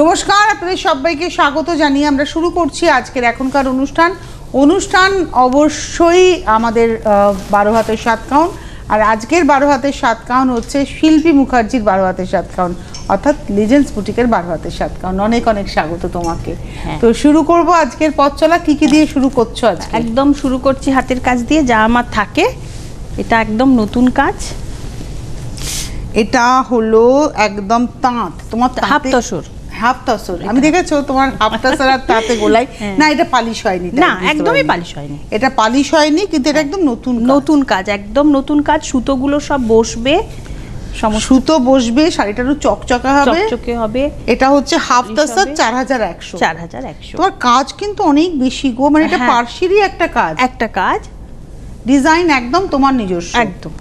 নমস্কার, আপনাদের সবাইকে স্বাগত জানিয়ে আমরা শুরু করছি আজকের এখনকার অনুষ্ঠান অবশ্যই আমাদের 12 হাতের 7 কাউন। আর আজকের 12 হাতের 7 কাউন হচ্ছে শিল্পী মুখার্জির 12 হাতের 7 কাউন, অর্থাৎ লিজেন্ডস বুটিকের 12 হাতের 7 কাউন। অনেক অনেক স্বাগত তোমাকে। তো শুরু করব আজকের পথ চলা। কি কি দিয়ে শুরু করছো আজকে? একদম শুরু করছি হাতের কাজ দিয়ে, যা আমার থাকে। এটা একদম নতুন কাজ। এটা হলো একদম তাঁত, তোমার হাফ তসর। আমি দেখেছো তোমার হাফ তসর আর তাঁতে গোলাই। না, এটা পালিশ হয়নি। না, একদমই পালিশ হয়নি। এটা পালিশ হয়নি, কিন্তু এটা একদম নতুন কাজ, একদম নতুন কাজ। সুতোগুলো সব বসবে, সুতো বসবে, শাড়িটারও চকচকে হবে। এটা হচ্ছে হাফ তসর 4100। তোমার কাজ কিন্তু অনেক বেশি গো, মানে এটা পার্সিরই একটা কাজ। ডিজাইন একদম তোমার নিজস্ব। একদম।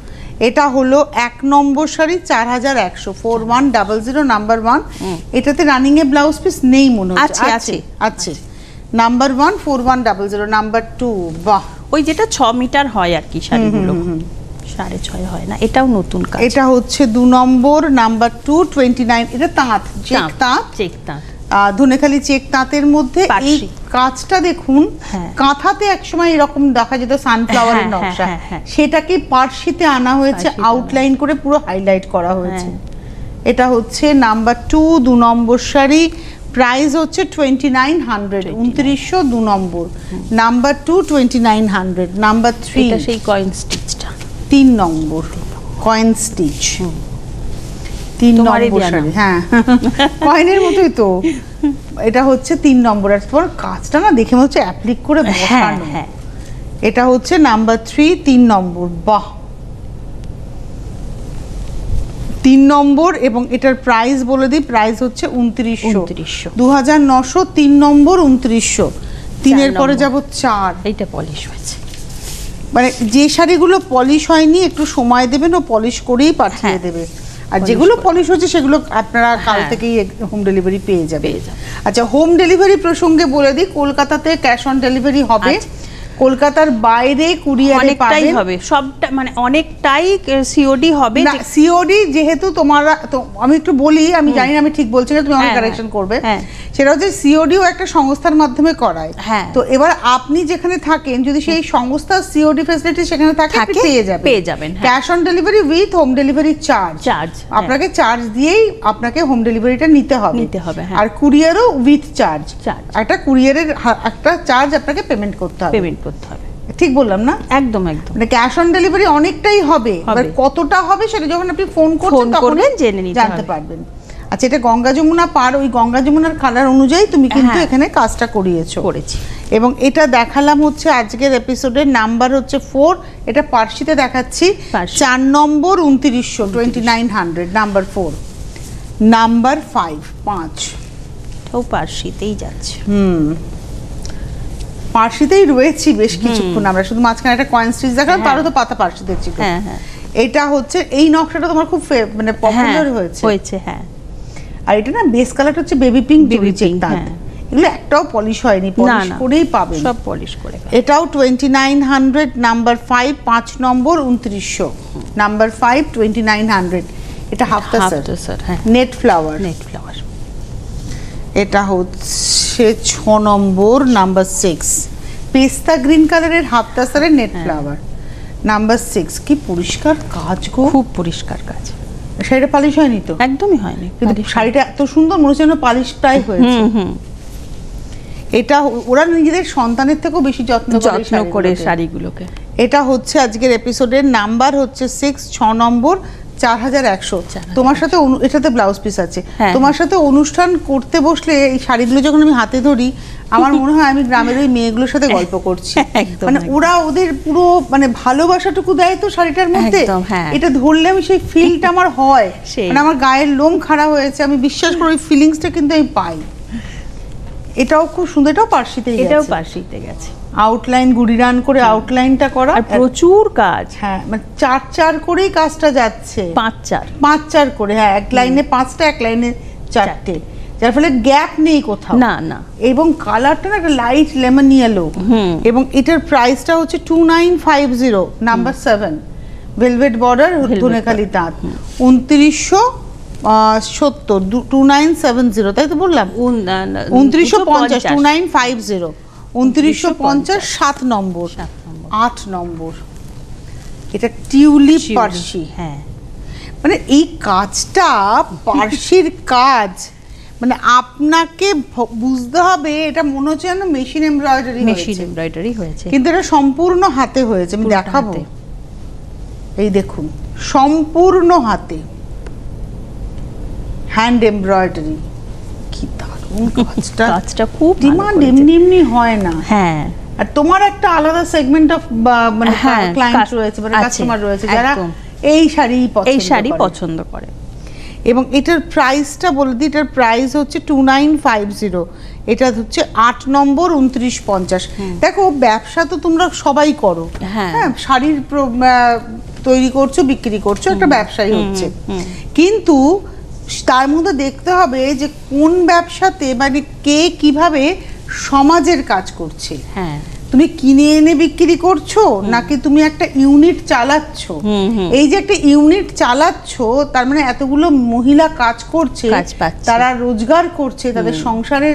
এটা হলো 1 নম্বর শাড়ি 4100 4100 নাম্বার 1। এটাতে রানিং এ ব্লাউজ পিস নেই মনে হচ্ছে। আছে নাম্বার 1 4100 নাম্বার 2। বাহ, ওই যেটা 6 মিটার হয় আর কি শাড়িগুলো, 6.5 হয় না। এটাও নতুন কাজ। এটা হচ্ছে 2 নম্বর নাম্বার 2 29। এটা তাঁত, চেক তাঁত ধনেখালি চেক তাঁতের মধ্যে। এই কাজটা দেখুন, কাঁথাতে একসময় এরকম দেখা যেত সানফ্লাওয়ারের নকশা, সেটাকে পার্সিতে আনা হয়েছে, আউটলাইন করে পুরো হাইলাইট করা হয়েছে। এটা হচ্ছে নাম্বার 2 2 নম্বর শাড়ি। প্রাইস হচ্ছে 2900 2900 2 নম্বর। নাম্বার 2 2900। নাম্বার 3 এটা সেই কয়েন স্টিচটা 3 নম্বর কয়েন স্টিচ। 3 নম্বর শাড়ি, হ্যাঁ কয়েনের মতোই তো। এটা হচ্ছে 3 নম্বর। আর তোমার কাজটা না দেখে মনে হচ্ছে অ্যাপ্লিক করে বসানো। এটা হচ্ছে নাম্বার 3 3 নম্বর। বাহ, 3 নম্বর। এবং এটার প্রাইস বলে দিই, প্রাইস হচ্ছে 2900 2900 3 নম্বর 2900। 3 এর পরে যাব 4। এইটা পলিশ হয়েছে। মানে যে শাড়িগুলো পলিশ হয়নি একটু সময় দেবেন, ও পলিশ করেই পাঠিয়ে দেবে। আর যেগুলো পলিশ হচ্ছে সেগুলো আপনারা কাল থেকেই হোম ডেলিভারি পেয়ে যাবে। আচ্ছা, হোম ডেলিভারি প্রসঙ্গে বলে দিই, কলকাতাতে ক্যাশ অন ডেলিভারি হবে। কলকাতার বাইরে কুরিয়ারে পাবেন হবে সবটা, মানে অনেকটাই সিওডি হবে। না, সিওডি যেহেতু তোমরা, তো আমি একটু বলি, আমি জানি না আমি ঠিক বলছি না, তুমি আমাকে কারেকশন করবে। সেটা হচ্ছে সিওডিও একটা সংস্থার মাধ্যমে করায়। তো এবার আপনি যেখানে থাকেন, যদি সেই সংস্থার সিওডি ফ্যাসিলিটি সেখানে থাকে, আপনি পেয়ে যাবেন cash on delivery with home delivery charge. আপনাকে চার্জ দিয়েই আপনাকে হোম ডেলিভারিটা নিতে হবে। আর কুরিয়ারও উইথ চার্জ। একটা কুরিয়ারের একটা চার্জ আপনাকে পেমেন্ট করতে হবে। ঠিক বললাম না? একদম। মানে ক্যাশ অন ডেলিভারি অনেকটাই হবে, এবার কতটা হবে সেটা যখন আপনি ফোন করছেন তখন জানতে পারবেন। আচ্ছা, এটা গঙ্গা যমুনা পার, ওই গঙ্গা যমুনার কালার অনুযায়ী তুমি কিন্তু এখানে কাজটা করেছি। এবং এটা দেখালাম হচ্ছে আজকের এপিসোডের নাম্বার হচ্ছে 4। এটা পার্সিতে দেখাচ্ছি 4 নম্বর 2900 2900 নাম্বার 4। নাম্বার 5 এটাও পার্সিতেই যাচ্ছে। পার্সিতেই রয়েছি বেশ কিছুক্ষণ আমরা, শুধু মাঝখানে একটা কয়েন স্টিচ দেখালাম, তারও তো পাতা পার্সি দেখছি। এটা হচ্ছে এই নকশাটা তোমার খুব মানে পপুলার হয়েছে। আর এটা না বেস কালারটা হচ্ছে বেবি পিঙ্ক। এগুলো একটাও পলিশ হয়নি, পলিশ করেই পাবেন, সব পলিশ করে। এটাও 2900 নাম্বার 5 5 নম্বর 2900 নাম্বার 5 2900। এটা হাফ তসর নেট ফ্লাওয়ার। এটা হচ্ছে 6 নম্বর নাম্বার 6 পেস্তা গ্রিন কালারের হাফ তসরের নেট ফ্লাওয়ার নাম্বার 6। কি পরিষ্কার কাজ গো, খুব পরিষ্কার কাজ। শাড়িটা পালিশ হয়নি তো? একদমই হয়নি, কিন্তু শাড়িটা এত সুন্দর, মনে হচ্ছে পালিশ প্রায় হয়েছে। এটা ওরা নিজেদের সন্তানের থেকেও বেশি যত্ন করে শাড়িগুলোকে। এটা হচ্ছে আজকের এপিসোডের নাম্বার হচ্ছে 6 6 নম্বর 4100। তোমার সাথে এটাতে ব্লাউজ পিস আছে। তোমার সাথে অনুষ্ঠান করতে বসলে এই শাড়িগুলো যখন আমি হাতে ধরি, আমার মনে হয় আমি গ্রামের ওই মেয়েগুলোর সাথে গল্প করছি। মানে ওরা ওদের পুরো মানে ভালোবাসাটুকু দেয় তো শাড়িটার মধ্যে। এটা ধরলে আমি সেই ফিলটা আমার হয়, মানে আমার গায়ের লোম খাড়া হয়েছে, আমি বিশ্বাস করি ওই ফিলিংসটা কিন্তু আমি পাই। এটাও খুব সুন্দর, এটাও পার্সিতে গেছে। আউটলাইন গুড়ি রান করে আউটলাইনটা করা, আর প্রচুর কাজ। মানে 4 করেই কাজটা যাচ্ছে, 5 করে। এক লাইনে 5টা, এক লাইনে 4টে, যার ফলে গ্যাপ নেই কোথাও। না। এবং কালারটা না একটা লাইট লেমন ইয়েলো। এবং এটার প্রাইসটা হচ্ছে 2950 নাম্বার 7 ভেলভেট বর্ডার ধনেখালি তাঁত 2900 70 2970, তাই তো বললাম? 2950 2950 2950 7 নম্বর 8 নম্বর। এটা টিউলিপ পার্সি। হ্যাঁ, মানে এই কাজটা পার্সির কাজ, মানে আপনাকে বুঝতে হবে এটা মনে হচ্ছে যেন মেশিন এমব্রয়ডারি হয়েছে, কিন্তু এটা সম্পূর্ণ হাতে হয়েছে। আমি দেখাবো, এই দেখুন সম্পূর্ণ হাতে হ্যান্ড এমব্রয়ডারি। কি দারুণ কাজটা খুব ডিমান্ড এমনি হয় না। হ্যাঁ, আর তোমার একটা আলাদা সেগমেন্ট অফ মানে ক্লায়েন্ট রয়েছে, মানে কাস্টমার রয়েছে যারা এই শাড়ি পছন্দ করে। এবং এটার প্রাইসটা বলে দিই, এটার প্রাইস হচ্ছে 2950, এটা হচ্ছে 8 নম্বর 2950। দেখো ব্যবসা তো তোমরা সবাই করো, হ্যাঁ, শাড়ির তৈরি করছো, বিক্রি করছো, একটা ব্যবসাই হচ্ছে, কিন্তু তার মধ্যে দেখতে হবে যে কোন ব্যবসাতে মানে কে কিভাবে সমাজের কাজ করছে। হ্যাঁ, তুমি কিনে এনে বিক্রি করছো নাকি তুমি একটা ইউনিট চালাচ্ছ। এই যে একটা ইউনিট চালাচ্ছ তার মানে এতগুলো মহিলা কাজ করছে, তারা রোজগার করছে, তাদের সংসারে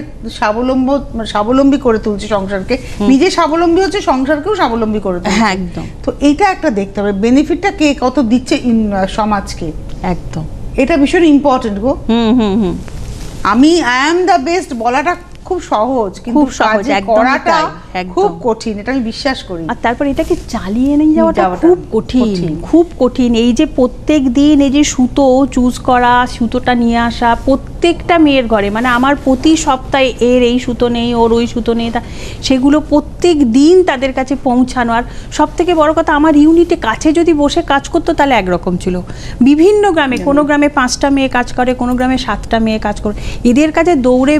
স্বাবলম্বী করে তুলছে, সংসারকে নিজে স্বাবলম্বী হচ্ছে, সংসারকেও স্বাবলম্বী করে তুলছে। একদম। তো এটা একটা দেখতে হবে বেনিফিটটা কে কত দিচ্ছে সমাজকে। একদম, এটা ভীষণ ইম্পর্টেন্ট গো। আমি আই এম দ্য বেস্ট বলাটা খুব সহজ, কিন্তু কাজে করাটা খুব কঠিন, এটা আমি বিশ্বাস করি। আর তারপর এটাকে চালিয়ে নিয়ে যাওয়াটা খুব কঠিন। এই যে প্রত্যেক দিন এই যে সুতো চুজ করা, সুতোটা নিয়ে আসা প্রত্যেকটা মেয়ের ঘরে, মানে আমার প্রতি সপ্তাহে এর এই সুতো নেই, ওর ওই সুতো নেই, সেগুলো প্রত্যেক দিন তাদের কাছে পৌঁছানো। আর সব থেকে বড় কথা, আমার ইউনিটে কাছে যদি বসে কাজ করতো তাহলে একরকম ছিল। বিভিন্ন গ্রামে, কোনো গ্রামে 5টা মেয়ে কাজ করে, কোনো গ্রামে 7টা মেয়ে কাজ করে, এদের কাছে দৌড়ে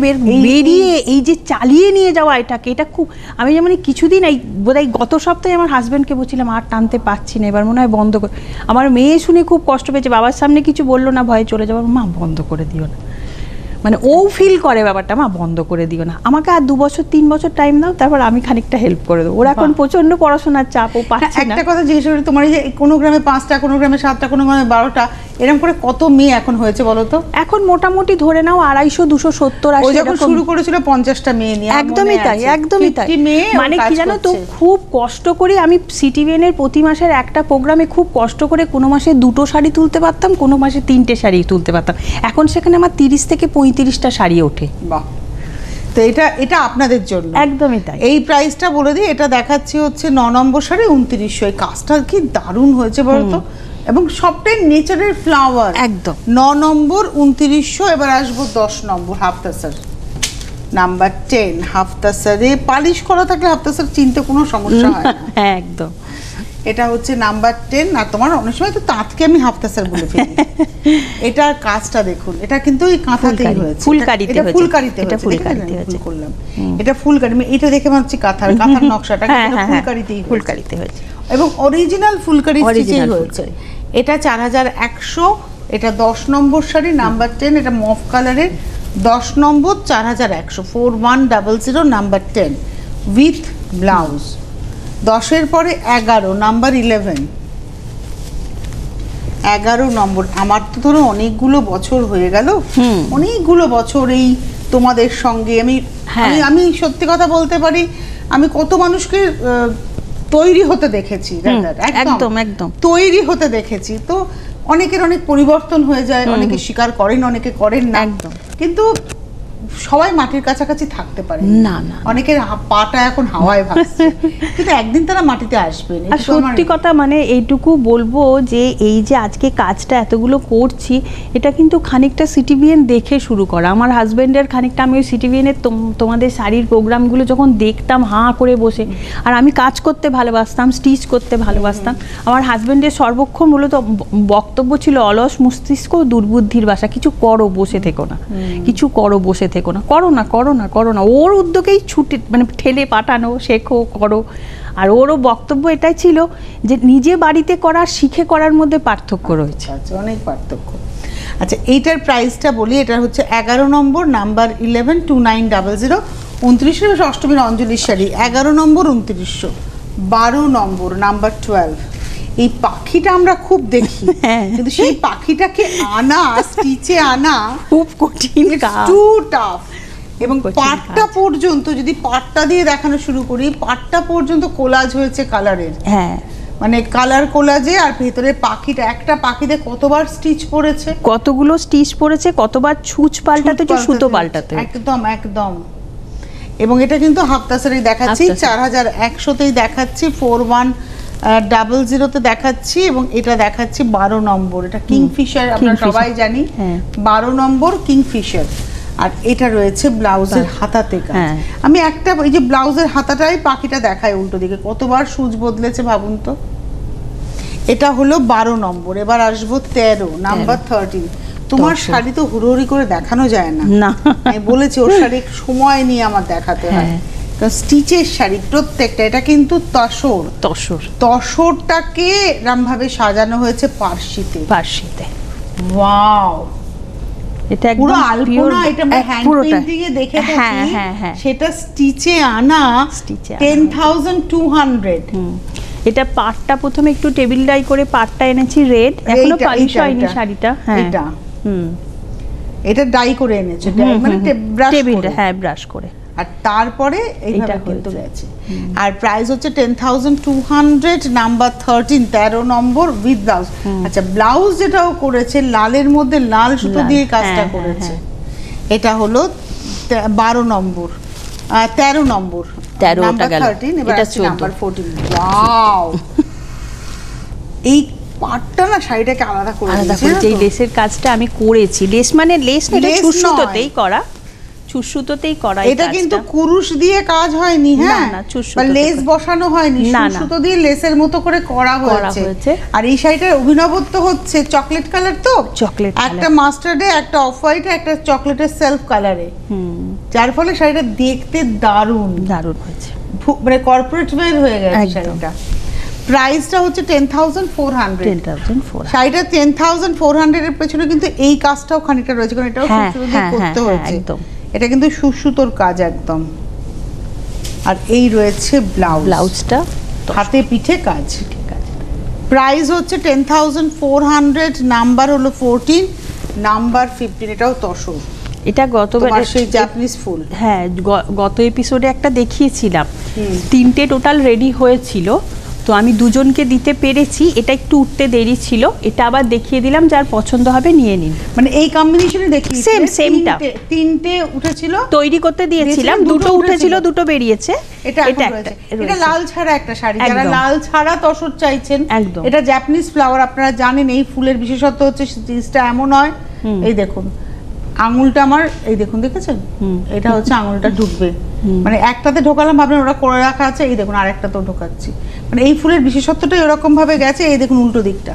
বেরিয়ে এই যে চালিয়ে নিয়ে যাওয়া এটাকে, এটা খুব, আমি যেমন কিছুদিন এই বোধহয় গত সপ্তাহে আমার হাজব্যান্ডকে বলছিলাম আর টানতে পারছি না, এবার মনে হয় বন্ধ করে। আমার মেয়ে শুনে খুব কষ্ট পেয়েছে, বাবার সামনে কিছু বললো না, ভয়ে চলে যাবার, মা বন্ধ করে দিও না, মানে ও ফিল করে ব্যাপারটা, মা বন্ধ করে দিও না, আমাকে আর 2 বছর 3 বছর টাইম দাও, তারপর আমি খানিকটা হেল্প করে দেবো। ওরা এখন প্রচন্ড পড়াশোনার চাপ, ও পাচ্ছে না। একটা কথা জিজ্ঞেস করি, তোমার এই যে কোনো গ্রামে 5টা, কোনো গ্রামে 7টা, কোনো গ্রামে 12টা, এরকম করে কত মেয়ে এখন হয়েছে বলো তো? এখন মোটামুটি ধরে নাও 250, 270, 80। ও যখন শুরু করেছিল 50টা মেয়ে নিয়ে, একদমই তাই, একদমই তাই। মানে কি জানো তো, খুব কষ্ট করে আমি সিটিভিএন এর প্রতি মাসের একটা প্রোগ্রামে খুব কষ্ট করে কোনো মাসে 2টো শাড়ি তুলতে পারতাম, কোনো মাসে 3টে শাড়ি তুলতে পারতাম। এখন সেখানে আমার 30 থেকে 35টা শাড়ি ওঠে। বাহ, তো এটা আপনাদের জন্য একদমই তাই। এই প্রাইসটা বলে দিই, এটা দেখাচ্ছি হচ্ছে 9 নম্বর শাড়ি 2900। এই কাজটা কি দারুণ হয়েছে বলতো, এবং সবটাই নেচারের ফ্লাওয়ার। একদম 9 নম্বর 2900। এবার আসবো 10 নম্বর হাফতাসার, নাম্বার 10 হাফতাসারে পালিশ করা থাকলে হাফতাসার চিনতে কোনো সমস্যা হয় না। একদম, এটা হচ্ছে নাম্বার 10। আর তোমার অনেক সময় তো তাঁতকে আমি হাফতাসার বলে ফেলি। এটার কাজটা দেখুন, এটা কিন্তু এই কাঁথাতেই হয়েছে, ফুলকারিতে হয়েছে, এটা ফুলকারিতে করলাম, এটা ফুলকারি, এটা দেখে মনে হচ্ছে কাঁথার নকশাটা ফুলকারিতে হয়েছে, এবং অরিজিনাল ফুলকারি স্টিচেই হয়েছে। এটা 4100। এটা 10 নম্বর শাড়ি নাম্বার 10, এটা মফ কালারের 10 নম্বর 4100, 4100 নাম্বার 10 উইথ ব্লাউজ। 10-এর পরে 11 নাম্বার 11 নম্বর। আমার তো ধরো অনেকগুলো বছর হয়ে গেল, অনেকগুলো বছর এই তোমাদের সঙ্গে আমি সত্যি কথা বলতে পারি, আমি কত মানুষকে তৈরি হতে দেখেছি, একদম একদম তৈরি হতে দেখেছি। তো অনেকের অনেক পরিবর্তন হয়ে যায়, অনেকে স্বীকার করেন, অনেকে করেন না, একদম। কিন্তু সবাই মাটির কাছাকাছি থাকতে পারে না, অনেকের পাটা এখন হাওয়ায় ভাসছে, কিন্তু একদিন তারা মাটিতে আসবেন। আর সত্যি কথা, মানে এইটুকু বলবো যে এই যে আজকে কাজটা এতগুলো করছি, এটা কিন্তু খানিকটা সিটিভিএন দেখে শুরু করা। আমার হাজবেন্ডের খানিকটা, আমি ওই সিটিভিএনের তোমাদের শাড়ির প্রোগ্রামগুলো যখন দেখতাম হাঁ করে বসে, আর আমি কাজ করতে ভালোবাসতাম, স্টিচ করতে ভালোবাসতাম। আমার হাজবেন্ডের সর্বক্ষণ মূলত বক্তব্য ছিল, অলস মস্তিষ্ক দুর্বুদ্ধির বাসা, কিছু করো, বসে থেকো না, কিছু করো, বসে থেকো না, করো না, করো না, করো না। ওর উদ্যোগেই ছুটে, মানে ঠেলে পাঠানো, শেখো, করো। আর ওরও বক্তব্য এটাই ছিল যে নিজে বাড়িতে করা, শিখে করার মধ্যে পার্থক্য রয়েছে, অনেক পার্থক্য। আচ্ছা, এইটার প্রাইসটা বলি, এটা হচ্ছে 11 নম্বর নাম্বার 11 2900, 2900 অষ্টমীর অঞ্জলির শাড়ি, 11 নম্বর 2900। 12 নম্বর নাম্বার 12, এই পাখিটা আমরা খুব দেখি, কিন্তু সেই পাখিটাকে আনা, স্টিচে আনা খুব কঠিন কাজ, টু টাফ। এবং পাটটা পর্যন্ত, যদি পাটটা দিয়ে দেখানো শুরু করি, পাটটা পর্যন্ত কোলাজ হয়েছে কালারের, হ্যাঁ মানে কালার কোলাজে। আর ভেতরে পাখিটা, একটা পাখিতে কতবার স্টিচ পড়েছে, কতগুলো স্টিচ পড়েছে, কতবার ছুঁচ পাল্টাতে হচ্ছে, সুতো পাল্টাতে, একদম একদম। এবং এটা কিন্তু হাফতাসারি দেখাচ্ছি, 4100তেই দেখাচ্ছি, 4100তে দেখাচ্ছি, এবং এটা দেখাচ্ছি 12 নম্বর। এটা কিংফিশার, আমরা সবাই জানি 12 নম্বর কিংফিশার। আর এটা রয়েছে ব্লাউজের হাতাতে কাজ। আমি একটা, এই যে ব্লাউজের হাতাটাই পাখিটা দেখায় উল্টো দিকে, কতবার সুচ বদলেছে ভাবুন তো। এটা হলো 12 নম্বর। এবার আসবো 13 নাম্বার 13। তোমার শাড়ি তো হুড়োহুড়ি করে দেখানো যায় না, আমি বলেছি ওর শাড়ি সময় নিয়ে আমার দেখাতে হয়, কারণ স্টিচের শাড়ি প্রত্যেকটা। এটা কিন্তু তসর, তসরটাকে এরকম ভাবে সাজানো হয়েছে পার্সিতে, ওয়াও। এটা পুরো আলপনা, এটা আমরা হ্যান্ড পেইন্টিং এ দেখে থাকি, সেটা স্টিচে আনা 10,200। এটা পাটটা প্রথমে একটু টেবিল ডাই করে পাটটা এনেছি রেড, এখনো পালিশ হয়নি শাড়িটা। এটা এটা ডাই করে এনেছে, মানে টেবিল, হ্যাঁ ব্রাশ করে। আর তারপরে এইভাবে কিন্তু গেছে। আর প্রাইস হচ্ছে 10,200, নাম্বার 13, 13 নম্বর উইথ ব্লাউজ। আচ্ছা, ব্লাউজ যেটাও করেছে লালের মধ্যে লাল সুতো দিয়ে কাজটা করেছে। এটা হলো 12 নম্বর, 13 নম্বর, 13, এবার নাম্বার 14। ওয়াও, এই পাটটা না শাড়িটাকে আলাদা করে দিয়েছে। এই লেসের কাজটা আমি করেছি, লেস মানে লেস না, এটা সুতোতেই করা, সুতোতেই করা। এটা কিন্তু কুরুশ দিয়ে কাজ হয়নি, হ্যাঁ, বা লেস বসানো হয়নি, সুতো দিয়ে লেসের মতো করে করা হয়েছে। আর এই শাড়িটার অভিনবত্ব হচ্ছে চকলেট কালার, তো চকলেট, একটা মাস্টার্ডে, একটা অফ হোয়াইটে, একটা চকলেটের সেলফ কালারে, যার ফলে শাড়িটা দেখতে দারুণ দারুণ হয়েছে, মানে কর্পোরেট ওয়্যার হয়ে গেছে শাড়িটা। প্রাইসটা হচ্ছে 10,400। শাড়িটা 10,400 এর পেছনে কিন্তু এই কাজটাও খানিকটা রয়েছে, কারণ এটাও সুতো দিয়ে করতে হয়েছে। এটা কিন্তু সুসুতোর কাজ একদম। আর এই রয়েছে ব্লাউজটা, হাতে পিঠে কাজ। প্রাইস হচ্ছে 10,400, নাম্বার হলো 14, নাম্বার 15। এটাও তসর, এটা গতবার সেই জাপানিজ ফুল, হ্যাঁ গত এপিসোডে একটা দেখিয়েছিলাম, 3টে টোটাল রেডি হয়েছিল, তো আমি দুজনকে দিতে পেরেছি, এটা একটু উঠতে দেরি ছিল, এটা আবার দেখিয়ে দিলাম, যার পছন্দ হবে নিয়ে নিন। মানে এই কম্বিনেশনে দেখিয়ে সেমটা 3টে উঠেছিল, তৈরি করতে দিয়েছিলাম, দুটো উঠেছিল, দুটো বেরিয়েছে। এটা লাল ছাড়া একটা শাড়ি, যারা লাল ছাড়া তসর চাইছেন, এটা জাপানিজ ফ্লাওয়ার, আপনারা জানেন এই ফুলের বিশেষত্ব হচ্ছে জিনিসটা এমন হয়, এই দেখুন আঙুলটা আমার, এই দেখুন দেখেছেন, এটা হচ্ছে আঙুলটা ঢুকবে, মানে একটাতে ঢোকালাম ভাবলেন ওরা করে রাখা আছে, এই দেখুন আরেকটা তো ঢোকাচ্ছি, মানে এই ফুলের বিশেষত্বটাই এরকম ভাবে গেছে। এই দেখুন উল্টো দিকটা।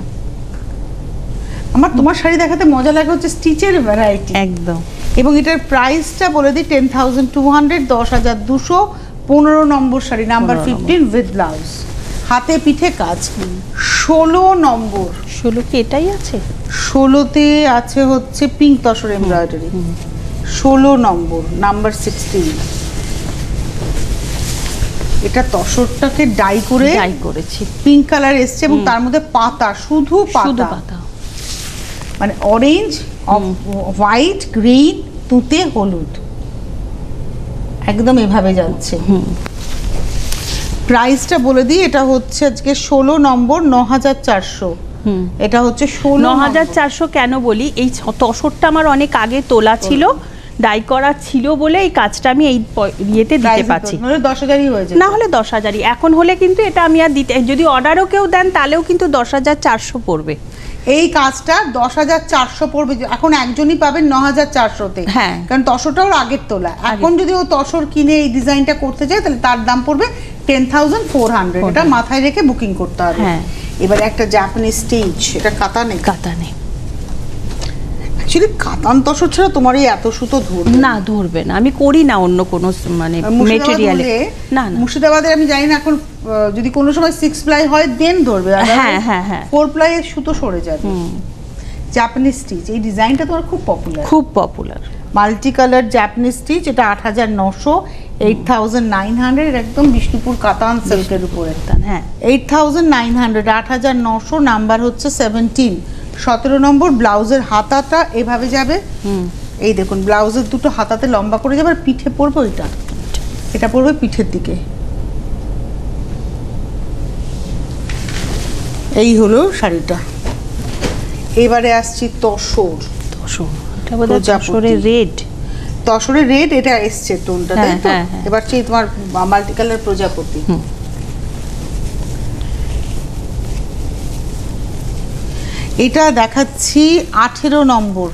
আমার তোমার শাড়ি দেখাতে মজা লাগে হচ্ছে স্টিচের ভ্যারাইটি একদম। এবং এটার প্রাইসটা বলে দিই 10,200, 10,215 নম্বর শাড়ি, নাম্বার 15 উইথ ব্লাউজ, হাতে পিঠে কাজ। 16 নম্বর, 16 কি এটাই আছে? 16তে আছে হচ্ছে পিঙ্ক তসর এমব্রয়ডারি। 16 নম্বর, নাম্বার 16। এটা তসরটাকে ডাই করেছি, পিঙ্ক কালার এসছে, এবং তার মধ্যে পাতা, শুধু পাতা, মানে অরেঞ্জ, হোয়াইট, গ্রিন, তুতে, হলুদ, একদম এভাবে যাচ্ছে। প্রাইসটা বলে দিই, এটা হচ্ছে আজকে 16 নম্বর, 9,400। এটা হচ্ছে 9,400 কেন বলি, এই তসরটা আমার অনেক আগে তোলা ছিল, ডাই করা ছিল বলে এই কাজটা আমি এই ইয়েতে দিতে পারছি, নাহলে 10,000ই হয়ে যায়, না হলে 10,000ই এখন হলে কিন্তু এটা আমি আর দিতে, যদি অর্ডারও কেউ দেন তাহলেও কিন্তু 10,400 পড়বে। এই কাজটা 10,400 পড়বে, এখন একজনই পাবেন 9,400-তে, হ্যাঁ, কারণ তসরটাও আগের তোলা। এখন যদি ও তসর কিনে এই ডিজাইনটা করতে চায় তাহলে তার দাম পড়বে 10,400। এটা মাথায় রেখে বুকিং করতে হবে। এবার একটা জাপানিজ স্টিচ, এটা কাতানে, অ্যাকচুয়ালি কাতান তসর ছাড়া তোমার এই এত সুতো ধরবে না, আমি করি না অন্য কোনো মানে ম্যাটেরিয়ালে, না মুর্শিদাবাদে আমি জানি না এখন, যদি কোনো সময় 6 প্লাই হয় দেন ধরবে, হ্যাঁ 4 প্লাই এর সুতো সরে যাবে। জাপানিজ স্টিচ, এই ডিজাইনটা তোমার খুব পপুলার, খুব popular, multi colour Japanese stitch, এটা 8900, 8900, একদম বিষ্ণুপুর কাতান সিল্কের উপরে। হ্যাঁ 8900, 8900, নাম্বার হচ্ছে 17, 17 নম্বর। ব্লাউজের হাতাটা এভাবে যাবে, এই দেখুন ব্লাউজের দুটো হাতাতে লম্বা করে যাবে, আর পিঠে পড়বে ওইটা, এটা পড়বে পিঠের দিকে। এই হলো শাড়িটা। এবারে আসছি তসর। এটা বোধহয় তসরের রেড, তসরের রেড, এটা এসছে টোনটা, তাই তো? এবার সেই তোমার মাল্টি কালার প্রজাপতি। এটা দেখাচ্ছি 18 নম্বর,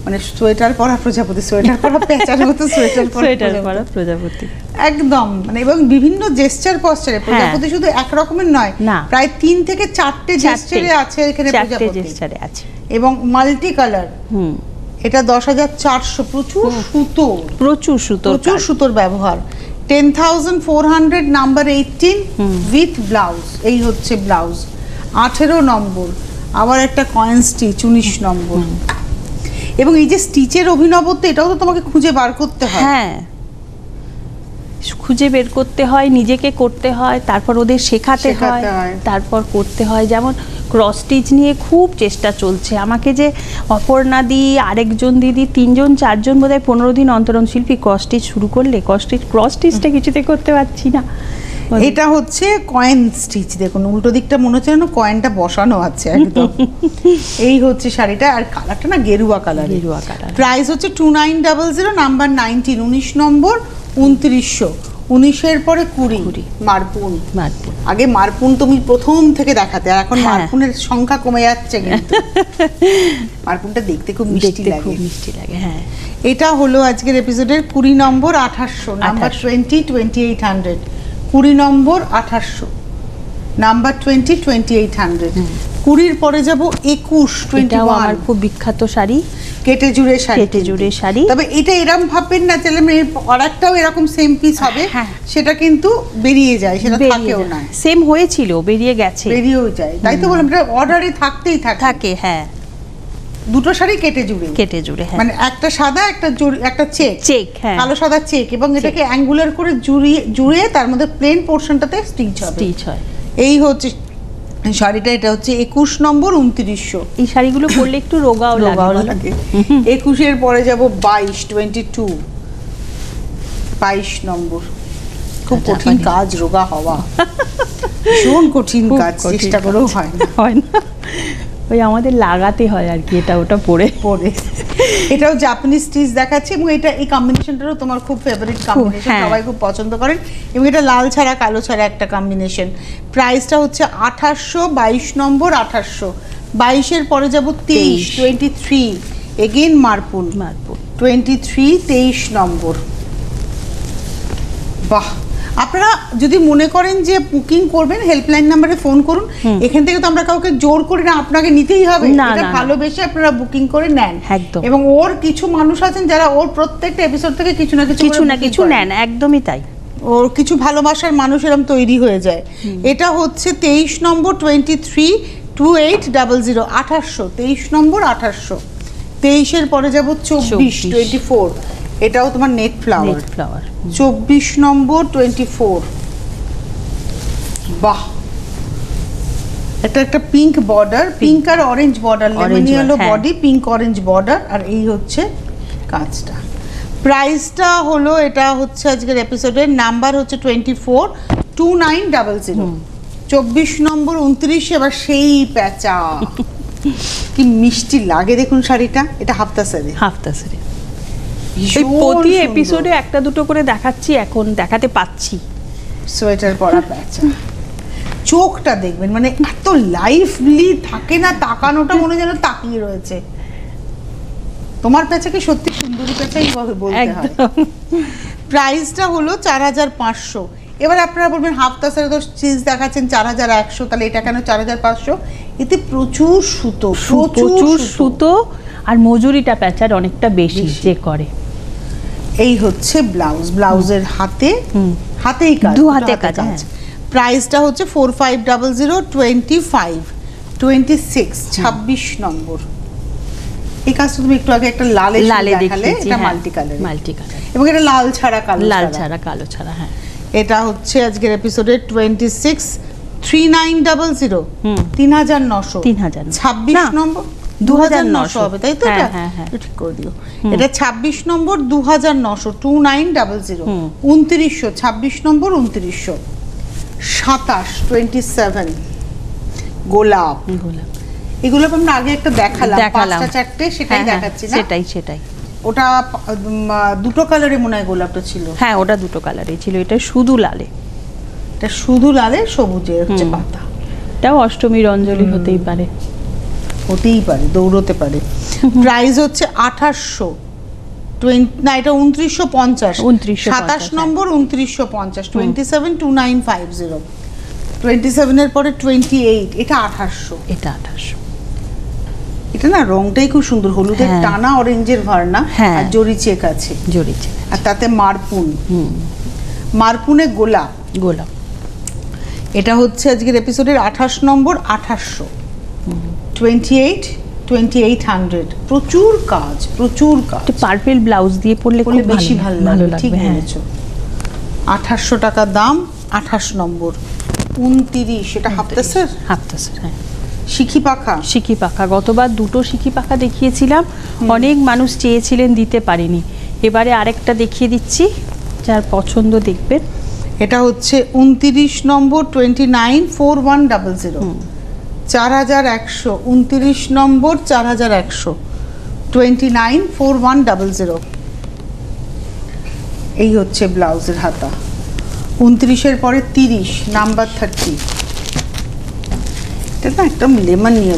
মানে সোয়েটার পরা প্রজাপতি, সোয়েটার পরা পেঁচার মতো সোয়েটার পরা প্রজাপতি একদম, মানে এবং বিভিন্ন জেস্চার পশ্চারে প্রজাপতি শুধু এক রকমের নয়, প্রায় 3 থেকে 4টে জেস্চারে আছে এখানে প্রজাপতি আছে, এবং মাল্টি কালার। এটা 10,400, প্রচুর সুতোর ব্যবহার। 10,400, নাম্বার 18 উইথ ব্লাউজ। এই হচ্ছে ব্লাউজ। 18 নম্বর, আবার একটা কয়েন স্টিচ 19 নম্বর। এবং এই যে স্টিচের অভিনবত্ব, এটাও তো তোমাকে খুঁজে বার করতে হয়। হ্যাঁ, খুঁজে বের করতে হয়, নিজেকে করতে হয়, তারপর ওদের শেখাতে হয়, তারপর করতে হয়। যেমন ক্রস স্টিচ নিয়ে খুব চেষ্টা চলছে আমাকে, যে অপর্ণা দি, আরেকজন দিদি, 3জন 4জন বোধহয় 15 দিন অন্তর শিল্পী ক্রস স্টিচ শুরু করলে, ক্রস স্টিচটা কিছুতে করতে পারছি না। এটা হচ্ছে কয়েন স্টিচ, দেখুন উল্টো দিকটা মনে হচ্ছে না কয়েনটা বসানো আছে একদম। এই হচ্ছে শাড়িটা, আর কালারটা না গেরুয়া কালার। প্রাইস হচ্ছে 2900, নাম্বার 19, 19 নম্বর 2900, 19-এর পরে 20 মারপুন। আগে মারপুন তুমি প্রথম থেকে দেখাতে, আর এখন মারপুনের সংখ্যা কমে যাচ্ছে, কিন্তু মারপুনটা দেখতে খুব মিষ্টি লাগে। হ্যাঁ, এটা হলো আজকের এপিসোডের 20 নম্বর 2800, নাম্বার 20, 2800, 20 নম্বর 2800, নাম্বার 20, 2800। 20-র পরে যাব 21, 21, আমার খুব বিখ্যাত শাড়ি, কেটে জুড়ে শাড়ি। তবে এটা এরকম ভাববেন না তাহলে আরেকটাও এরকম সেম পিস হবে, সেটা কিন্তু বেরিয়ে যায়, সেটা থাকেও না। সেম হয়েছিল, বেরিয়েও যায়, তাই তো বললাম, এটা অর্ডারে থাকতেই থাকে। হ্যাঁ, দুটো শাড়ি কেটে জুড়ে, মানে একটা সাদা, একটা চেক, কালো সাদা চেক, এবং এটাকে অ্যাঙ্গুলার করে জুড়ে তার মধ্যে প্লেন পোরশনটাতে স্টিচ হয়। এই হচ্ছে শাড়িটা, এটা হচ্ছে 21 নম্বর 2900। এই শাড়িগুলো পরলে একটু রোগাও লাগে। 21-এর পরে যাব 22 নম্বর। খুব কঠিন কাজ রোগা হওয়া, ভীষণ কঠিন কাজ, চেষ্টা করেও হয় না। ওই আমাদের লাগাতে হয় আর কি, এটা ওটা পরে। এটাও জাপানিজ স্টিচ দেখাচ্ছে, এবং এটা এই কম্বিনেশনটারও তোমার খুব ফেভারিট কম্বিনেশন, সবাই খুব পছন্দ করেন, এবং এটা লাল ছাড়া কালো ছাড়া একটা কম্বিনেশন। প্রাইসটা হচ্ছে 2800, 22 নম্বর 2800। 22-এর পরে যাব 23, এগেইন মারপুন 23, 23 নম্বর। বাহ, আপনারা যদি মনে করেন যে বুকিং করবেন, হেল্পলাইন নাম্বারে ফোন করুন। এখান থেকে তো আমরা কাউকে জোর করি না, আপনাকে নিতেই হবে, এটা ভালোবেসে আপনারা বুকিং করে নেন। এবং ওর কিছু মানুষ আছেন যারা ওর প্রত্যেকটা এপিসোড থেকে কিছু না কিছু নেন, একদমই তাই। ওর কিছু ভালোবাসার মানুষ এরকম তৈরি হয়ে যায়। এটা হচ্ছে 23 নম্বর 23, 2800, 23 নম্বর 2800। 23-এর পরে যাব 24, এটাও তোমার নেট ফ্লাওয়ার। 24 নম্বর 24। বাহ, একটা পিঙ্ক বর্ডার, পিঙ্ক আর orange border, lemon yellow body, pink orange border, আর এই হচ্ছে কাজটা। প্রাইসটা হলো, এটা হচ্ছে আজকের এপিসোডের নাম্বার হচ্ছে 24, 2900। 24 নম্বর 29। এবার সেই প্যাঁচা, কি মিষ্টি লাগে দেখুন শাড়িটা। এটা হাফতা সারি। প্রতি এপিসোডে একটা দুটো করে দেখাচ্ছি, এখন দেখাতে পাচ্ছি। সোয়েটার পরা প্যাঁচা, চোখটা দেখবেন, মানে এত লাইভলি থাকে না, তাকানোটা মনে যেন তাকিয়ে রয়েছে। তোমার প্যাঁচাকে সত্যি সুন্দরী প্যাঁচাই বলতে হয়। প্রাইসটা হলো 4500। এবার আপনারা বলবেন হাফতা সারি তো চিজ দেখাচ্ছেন 4100, তাহলে এটা কেন 4500? এতে প্রচুর সুতো, আর মজুরিটা প্যাঁচার অনেকটা বেশি যে করে। এই হচ্ছে ব্লাউজের হাতেই কাজ, দু হাতে কাজ। প্রাইসটা হচ্ছে 4500, 26 নম্বর। এই কাজটা তুমি একটু আগে একটা লালে দেখালে, এটা মাল্টি কালার, এবং এটা লাল ছাড়া কালো ছাড়া। হ্যাঁ, এটা হচ্ছে আজকের এপিসোডে 26 3900 3900 26 নম্বর 2900 হবে, তাই তো? এটা ঠিক করে দিও। এটা 26 নম্বর 2900 2900 2900 26 নম্বর 2900 27 27 গোলাপ। এগুলো আমরা আগে একটা দেখালাম 5টা 4টে, সেটাই দেখাচ্ছি না? সেটাই ওটা দুটো কালারে মনে হয় গোলাপটা ছিল। হ্যাঁ, ওটা দুটো কালারে ছিল, এটা শুধু লালে, এটা শুধু লালে সবুজে হচ্ছে পাতা। এটাও অষ্টমীর অঞ্জলি হতেই পারে, দৌড়তে পারে। প্রাইস হচ্ছে 2800, না এটা 2950, 27 নম্বর 2950, 27 2950, 27 এর পরে 28, এটা 2800, এটা না রংটাই খুব সুন্দর, হলুদের টানা অরেঞ্জের ভার্না আর জরি চেক আছে, আর তাতে মারপুনে গোলাপ। এটা হচ্ছে আজকের এপিসোডের 28 নম্বর 2800, 2800, প্রচুর কাজ। পার্পল ব্লাউজ দিয়ে পরলে খুব বেশি ভালো লাগবে, ঠিক বলেছো। 2800 টাকা দাম, 28 নম্বর 29, এটা হাফতাসের। হ্যাঁ, শিখি পাখা গতবার দুটো শিখি পাখা দেখিয়েছিলাম, অনেক মানুষ চেয়েছিলেন, দিতে পারিনি, এবারে আরেকটা দেখিয়ে দিচ্ছি, যার পছন্দ দেখবেন। এটা হচ্ছে 29 নম্বর 294100, 4100, 29 নম্বর 4100, 294100। এই হচ্ছে ব্লাউজের হাতা। 29-এর পরে 30 নাম্বার 30, এটা না একদম লেমন নিয়ে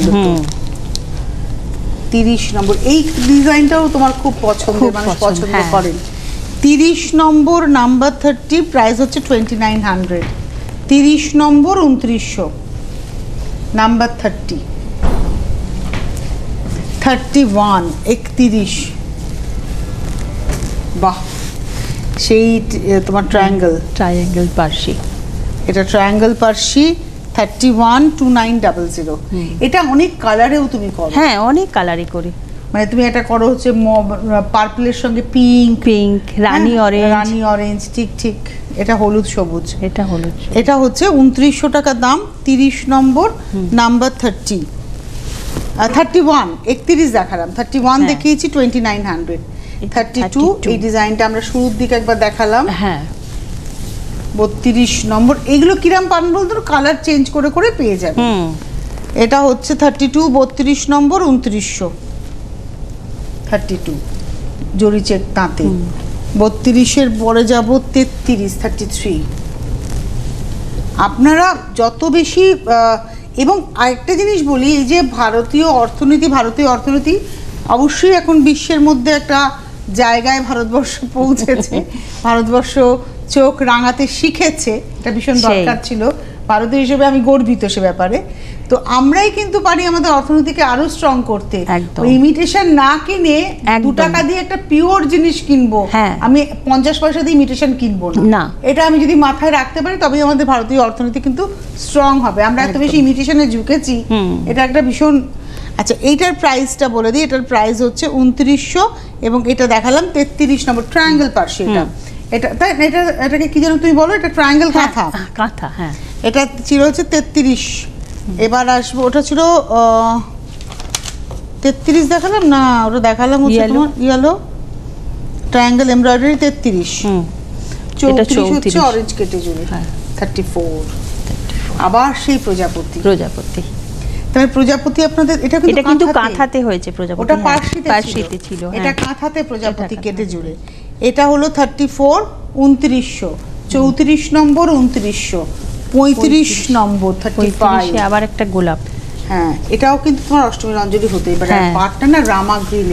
30 নম্বর। এই ডিজাইনটাও তোমার খুব পছন্দের, মানুষ পছন্দ করেন। 30 নম্বর নাম্বার 30, প্রাইস হচ্ছে 2900, 30 নম্বর 2900, নাম্বার 30, 31 31, বাহ, সেই তোমার ট্রায়াঙ্গেল পার্সি, এটা ট্রায়াঙ্গেল পার্সি 31 2900। এটা অনেক কালারেও তুমি করো। হ্যাঁ, অনেক কালারে করি, মানে তুমি এটা করো হচ্ছে পার্পলের সঙ্গে পিঙ্ক, রানী অরেঞ্জ, ঠিক। এটা হলুদ সবুজ, এটা হচ্ছে 2900 টাকা দাম, 30 নম্বর নাম্বার 30, 31 31 দেখালাম, 31 দেখিয়েছি 2900, 32 এই ডিজাইনটা আমরা শুরুর দিকে একবার দেখালাম। হ্যাঁ, 32 নম্বর। এগুলো কিরাম পান বলতো, কালার চেঞ্জ করে করে পেয়ে যাবে। এটা হচ্ছে 32 32 নম্বর 2900, 32 জরি চেক তাঁতে। 32-এর পরে যাব 33 আপনারা যত বেশি। এবং আরেকটা জিনিস বলি, এই যে ভারতীয় অর্থনীতি অবশ্যই এখন বিশ্বের মধ্যে একটা জায়গায় ভারতবর্ষ পৌঁছেছে, ভারতবর্ষ চোখ রাঙাতে শিখেছে, এটা ভীষণ দরকার ছিল। ভারতীয় হিসেবে আমি গর্বিত সে ব্যাপারে। তো আমরাই কিন্তু পারি আমাদের অর্থনীতিকে আরো স্ট্রং করতে। ইমিটেশন না কিনে 2 টাকা দিয়ে একটা পিওর জিনিস কিনবো, আমি 50 পয়সা দিয়ে ইমিটেশন কিনবো না। এটা আমি যদি মাথায় রাখতে পারি, তবেই আমাদের ভারতীয় অর্থনীতি কিন্তু স্ট্রং হবে। আমরা এত বেশি ইমিটেশনে ঝুঁকেছি, এটা একটা ভীষণ। আচ্ছা, এইটার প্রাইসটা বলে দিই। এটার প্রাইস হচ্ছে 2900, এবং এটা দেখালাম 33 নম্বর ট্রায়াঙ্গেল পার্সি। এটাকে কি যেন তুমি বলো? এটা ট্রায়াঙ্গেল কাঁথা। হ্যাঁ, এটা ছিল হচ্ছে 33। এবার আসবো, ওটা ছিল 33 দেখালাম না, ওটা দেখালাম হচ্ছে তোমার ইয়েলো ট্রায়াঙ্গেল এমব্রয়ডারি 33, 34 হচ্ছে অরেঞ্জ কেটে জুড়ে 34। আবার সেই প্রজাপতি। তবে প্রজাপতি আপনাদের এটা কিন্তু কাঁথাতে হয়েছে, প্রজাপতি ওটা পার্সিতে ছিল, এটা কাঁথাতে প্রজাপতি কেটে জুড়ে। এটা হলো 34 2900, 34 নম্বর 2900, 35 নম্বর 35, আবার একটা গোলাপ। হ্যাঁ, এটাও কিন্তু তোমার অষ্টমীর অঞ্জলি হতেই পারে। পাটটা না রামা গ্রিন,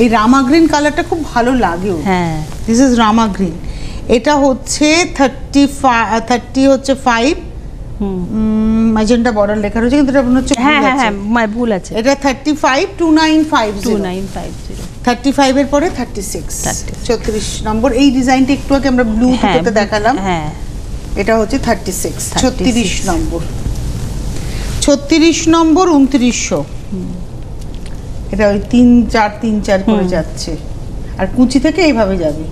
এই রামা গ্রিন কালারটা খুব ভালো লাগেও। হ্যাঁ, দিস ইজ রামা গ্রিন। এটা হচ্ছে 30 হচ্ছে 5 ম্যাজেন্টা বর্ডার লেখা রয়েছে, কিন্তু এটা হচ্ছে ভুল আছে। এটা 35 2950, 35 এর পরে 36, 34 নম্বর। এই ডিজাইনটা একটু আগে আমরা ব্লু করতে দেখালাম। এটা হচ্ছে 36, 36 নম্বর 2900। এটা ওই 3-4 3-4 করে যাচ্ছে, আর কুচি থেকে এইভাবে যাবে।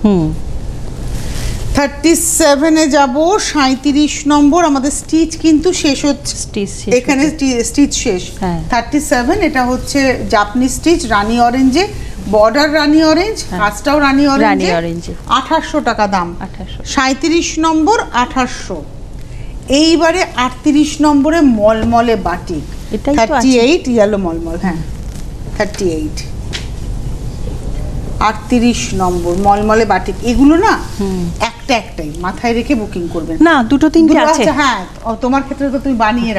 37 এ যাব, 37 নম্বর। আমাদের স্টিচ কিন্তু শেষ হচ্ছে, এখানে স্টিচ শেষ। 37 এটা হচ্ছে জাপানি স্টিচ, রানী অরেঞ্জে, বর্ডার রানী অরেঞ্জ, কাজটাও রানী অরেঞ্জে, 2800 টাকা দাম। 37 নম্বর 2800। এইবারে 38 নম্বরে মলমলে বাটিক, 38 ইয়েলো মলমল। হ্যাঁ 38, 38 নম্বর মলমলে বাটিক। এগুলো না একটাই মাথায় রেখে বুকিং করবেন না, দুটো তিনটে আছে। হ্যাঁ তোমার ক্ষেত্রে তো তুমি বানিয়ে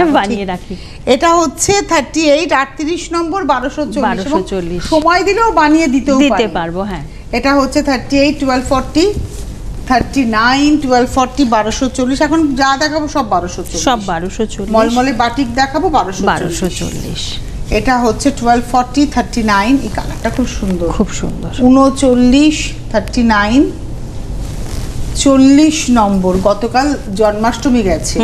রাখি। এটা হচ্ছে 38, 38 নম্বর 1240। সময় দিলেও বানিয়ে দিতে পারবো। হ্যাঁ এটা হচ্ছে 38 1240, 39 1240, 1240। এখন যা দেখাবো সব 1240। মলমলে বাটিক দেখাবো 1240। এটা হচ্ছে 1240, 39। এই কালারটা খুব সুন্দর, 39, 39, 40 নম্বর। গতকাল জন্মাষ্টমী গেছে,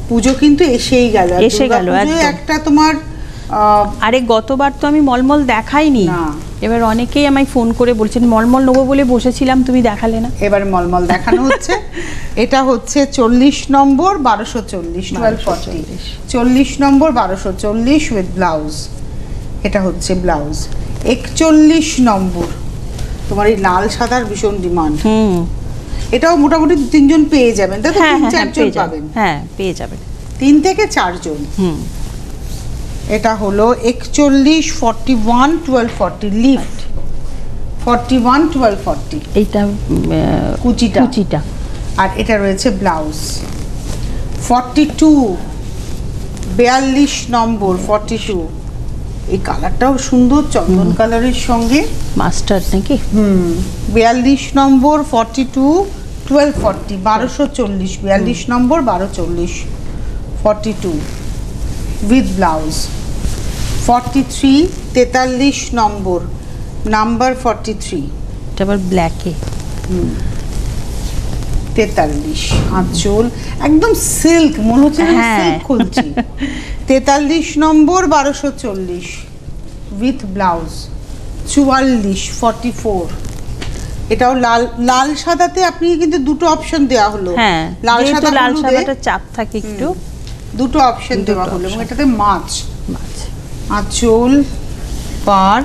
পুজো কিন্তু এসেই গেল। একটা তোমার আরে গতবার তো আমি মলমল দেখাইনি, এবার অনেকেই আমায় ফোন করে বলছেন মলমল নেবো বলে বসেছিলাম, তুমি দেখালে না। এবার মলমল দেখানো হচ্ছে। এটা হচ্ছে 40 নম্বর 1240, 1240, 40 নম্বর 1240 উইথ ব্লাউজ। এটা হচ্ছে ব্লাউজ। 41 নম্বর, তোমার এই লাল সাদার ভীষণ ডিমান্ড। এটাও মোটামুটি 2-3 জন পেয়ে যাবেন, তাই তো? 3-4 জন পাবেন। হ্যাঁ পেয়ে যাবেন, 3 থেকে 4 জন। এটা হলো 41 41 1240 লিফট, 41 1240 এইটা কুচিটা। আর এটা রয়েছে ব্লাউজ। 42 42 নম্বর 42। এই কালারটাও সুন্দর, চন্দন কালারের সঙ্গে মাস্টার্ড নাকি। 42 নম্বর 42 1240, 1240। 42 নম্বর 1240, 42 উইথ ব্লাউজ। 43 43 number, number 43। এটা আবার ব্ল্যাকে। 43 আঁচল একদম সিল্ক, মনে হচ্ছে সিল্ক খুলছি। 43 নম্বর 1240 উইথ ব্লাউজ। 44 44। এটাও লাল সাদাতে আপনি কিন্তু দুটো অপশন দেওয়া হলো। লাল সাদাটা চাপ থাকে একটু, দুটো অপশন দেওয়া হলো। এবং এটাতে মাছ আঁচল পার।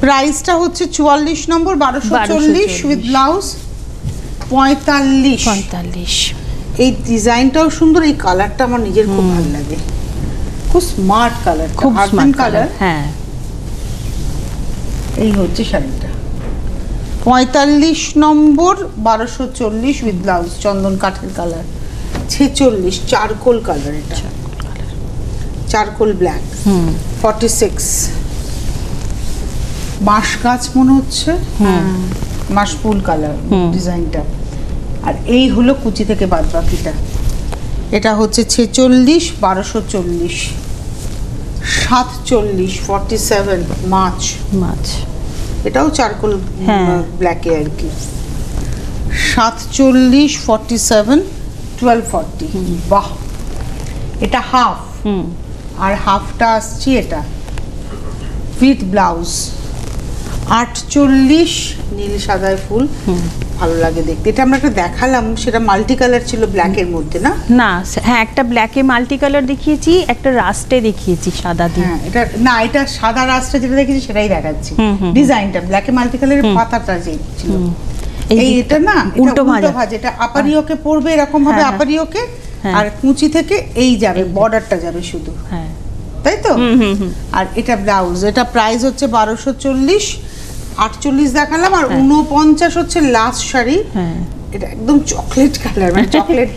প্রাইসটা হচ্ছে 44 নম্বর 1240 উইথ ব্লাউজ। 45। এই ডিজাইনটাও সুন্দর, এই কালারটা আমার নিজের খুব ভালো লাগে, খুব স্মার্ট কালার, খুব স্মার্ট কালার। হ্যাঁ এই হচ্ছে শাড়িটা। 45 নম্বর 1240 উইথ ব্লাউজ, চন্দন কাঠের কালার। 46 চারকোল কালার, এটা চারকোল ব্ল্যাক। 46 বাঁশ গাছ মনে হচ্ছে, মাসফুল কালার ডিজাইনটা। আর এই হলো কুচি থেকে বাদ বাকিটা। এটা হচ্ছে 46 1240, 47 47 মাছ। এটাও চারকোল ব্ল্যাকে আর কি। 47 47 1240। বাহ, এটা হাফ, আর হাফটা আসছে এটা উইথ ব্লাউজ। 48 নীল সাদায় ফুল, ভালো লাগে দেখতে। এটা আমরা একটা দেখালাম, সেটা মাল্টি কালার ছিল ব্ল্যাকের মধ্যে, না? হ্যাঁ একটা ব্ল্যাকে মাল্টি কালার দেখিয়েছি, একটা রাস্টে দেখিয়েছি সাদা দিয়ে। এটা না, এটা সাদা রাস্টে যেটা দেখেছি সেটাই দেখাচ্ছি। ডিজাইনটা ব্ল্যাকে মাল্টি কালারের পাতাটা যে ছিল, এই এটা না উল্টো ভাঁজ। এটা আপারিওকে পড়বে এরকম ভাবে, আপারিওকে, আর কুচি থেকে এই যাবে, বর্ডারটা যাবে শুধু, তাই তো? আর এটা ব্লাউজ। এটা প্রাইস হচ্ছে 1240। 48 দেখালাম, আর 49 হচ্ছে লাস্ট শাড়ি। এটা একদম চকলেট কালার, মানে চকলেট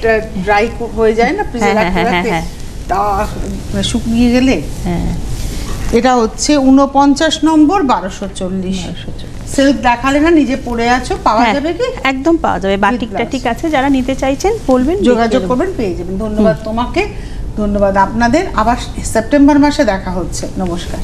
ড্রাই হয়ে যায় না ফ্রিজে রাখতে, তা শুকিয়ে গেলে। এটা হচ্ছে 49 নম্বর 1240। সিল্ক দেখালে না, নিজে পরে আছো, পাওয়া যাবে কি? একদম পাওয়া যাবে, বাটিকটা ঠিক আছে। যারা নিতে চাইছেন বলবেন, যোগাযোগ করবেন, পেয়ে যাবেন। ধন্যবাদ তোমাকে, ধন্যবাদ আপনাদের। আবার সেপ্টেম্বর মাসে দেখা হচ্ছে। নমস্কার।